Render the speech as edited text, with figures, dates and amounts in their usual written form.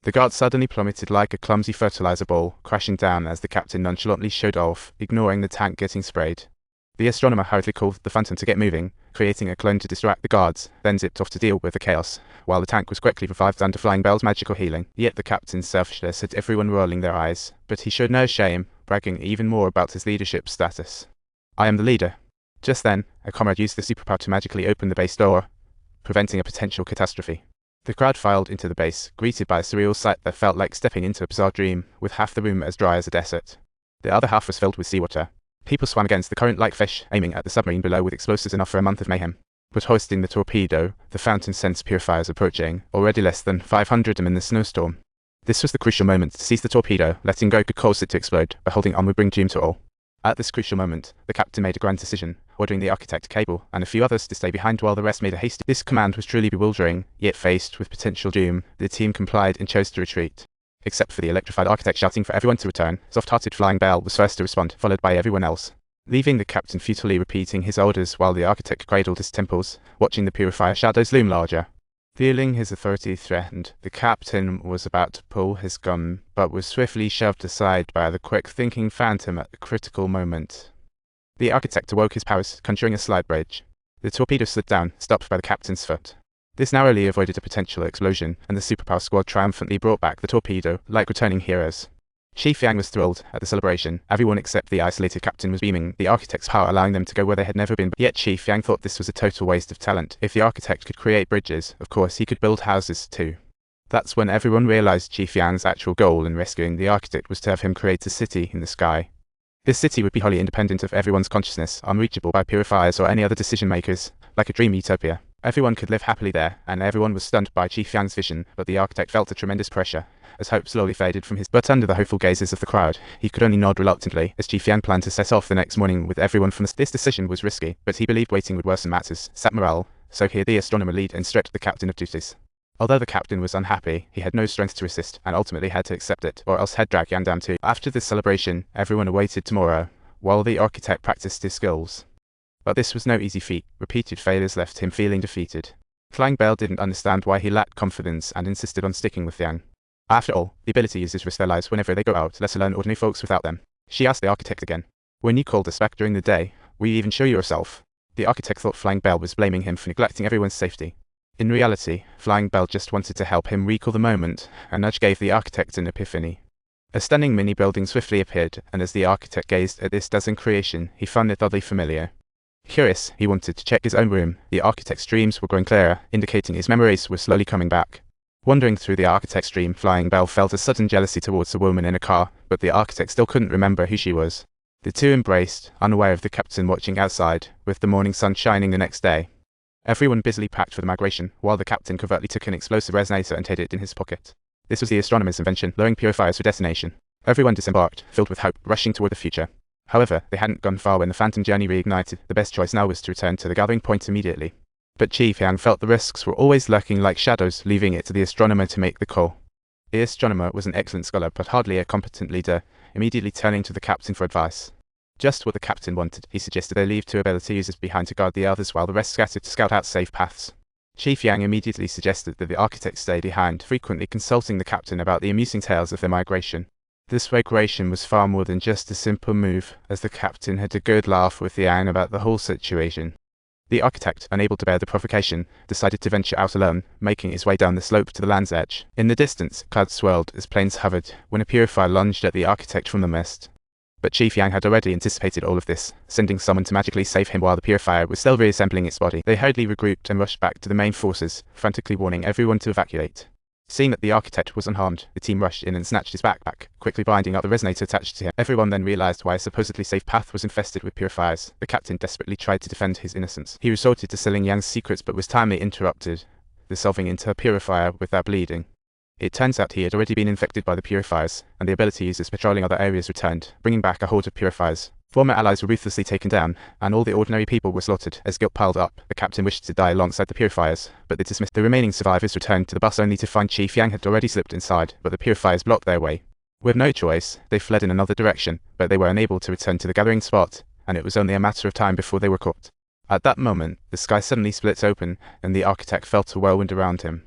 The guard suddenly plummeted like a clumsy fertilizer ball, crashing down as the captain nonchalantly showed off, ignoring the tank getting sprayed. The astronomer hurriedly called the Phantom to get moving, creating a clone to distract the guards, then zipped off to deal with the chaos, while the tank was quickly revived under Flying Bell's magical healing. Yet the captain's selfishness had everyone rolling their eyes, but he showed no shame, bragging even more about his leadership status. "I am the leader." Just then, a comrade used the superpower to magically open the base door, preventing a potential catastrophe. The crowd filed into the base, greeted by a surreal sight that felt like stepping into a bizarre dream, with half the room as dry as a desert. The other half was filled with seawater. People swam against the current like fish, aiming at the submarine below with explosives enough for a month of mayhem. But hoisting the torpedo, the Fountain sensed purifiers approaching, already less than 500 of them in the snowstorm. This was the crucial moment to seize the torpedo. Letting go could cause it to explode, but holding on would bring doom to all. At this crucial moment, the captain made a grand decision, ordering the architect, Cable, and a few others to stay behind while the rest made a hasty. This command was truly bewildering, yet faced with potential doom, the team complied and chose to retreat. Except for the electrified architect shouting for everyone to return, soft-hearted Flying Bell was first to respond, followed by everyone else, leaving the captain futilely repeating his orders while the architect cradled his temples, watching the purifier shadows loom larger. Feeling his authority threatened, the captain was about to pull his gun, but was swiftly shoved aside by the quick-thinking Phantom at the critical moment. The architect awoke his powers, conjuring a slide bridge. The torpedo slid down, stopped by the captain's foot. This narrowly avoided a potential explosion, and the Superpower squad triumphantly brought back the torpedo, like returning heroes. Chief Yang was thrilled at the celebration. Everyone except the isolated captain was beaming, the architect's power allowing them to go where they had never been. Yet Chief Yang thought this was a total waste of talent. If the architect could create bridges, of course he could build houses too. That's when everyone realized Chief Yang's actual goal in rescuing the architect was to have him create a city in the sky. This city would be wholly independent of everyone's consciousness, unreachable by purifiers or any other decision-makers, like a dream utopia. Everyone could live happily there, and everyone was stunned by Chief Yang's vision, but the architect felt a tremendous pressure, as hope slowly faded from his. But under the hopeful gazes of the crowd, he could only nod reluctantly, as Chief Yang planned to set off the next morning with everyone from This decision was risky, but he believed waiting would worsen matters, sap morale, so here the astronomer lead and stretched the captain of duties. Although the captain was unhappy, he had no strength to resist, and ultimately had to accept it, or else he'd drag Yang down too. After this celebration, everyone awaited tomorrow, while the architect practiced his skills. But this was no easy feat. Repeated failures left him feeling defeated. Flying Bell didn't understand why he lacked confidence and insisted on sticking with Yang. After all, the ability users risk their lives whenever they go out, let alone ordinary folks without them. She asked the architect again. "When you called us back during the day, were you even sure yourself?" The architect thought Flying Bell was blaming him for neglecting everyone's safety. In reality, Flying Bell just wanted to help him recall the moment. A nudge gave the architect an epiphany. A stunning mini-building swiftly appeared, and as the architect gazed at this dazzling creation, he found it oddly familiar. Curious, he wanted to check his own room. The architect's dreams were growing clearer, indicating his memories were slowly coming back. Wandering through the architect's dream, Flying Bell felt a sudden jealousy towards a woman in a car, but the architect still couldn't remember who she was. The two embraced, unaware of the captain watching outside, with the morning sun shining the next day. Everyone busily packed for the migration, while the captain covertly took an explosive resonator and hid it in his pocket. This was the astronomer's invention, lowering purifiers for destination. Everyone disembarked, filled with hope, rushing toward the future. However, they hadn't gone far when the Phantom journey reignited. The best choice now was to return to the gathering point immediately. But Chief Yang felt the risks were always lurking like shadows, leaving it to the astronomer to make the call. The astronomer was an excellent scholar, but hardly a competent leader, immediately turning to the captain for advice. Just what the captain wanted, he suggested they leave two ability users behind to guard the others while the rest scattered to scout out safe paths. Chief Yang immediately suggested that the architect stay behind, frequently consulting the captain about the amusing tales of their migration. This migration was far more than just a simple move, as the captain had a good laugh with Yang about the whole situation. The architect, unable to bear the provocation, decided to venture out alone, making his way down the slope to the land's edge. In the distance, clouds swirled as planes hovered, when a purifier lunged at the architect from the mist. But Chief Yang had already anticipated all of this, sending someone to magically save him while the purifier was still reassembling its body. They hurriedly regrouped and rushed back to the main forces, frantically warning everyone to evacuate. Seeing that the architect was unharmed, the team rushed in and snatched his backpack, quickly binding up the resonator attached to him. Everyone then realized why a supposedly safe path was infested with purifiers. The captain desperately tried to defend his innocence. He resorted to selling Yang's secrets but was timely interrupted, dissolving into a purifier without bleeding. It turns out he had already been infected by the purifiers, and the ability users patrolling other areas returned, bringing back a horde of purifiers. Former allies were ruthlessly taken down, and all the ordinary people were slaughtered. As guilt piled up, the captain wished to die alongside the purifiers, but they dismissed. The remaining survivors returned to the bus only to find Chief Yang had already slipped inside, but the purifiers blocked their way. With no choice, they fled in another direction, but they were unable to return to the gathering spot, and it was only a matter of time before they were caught. At that moment, the sky suddenly split open, and the architect felt a whirlwind around him.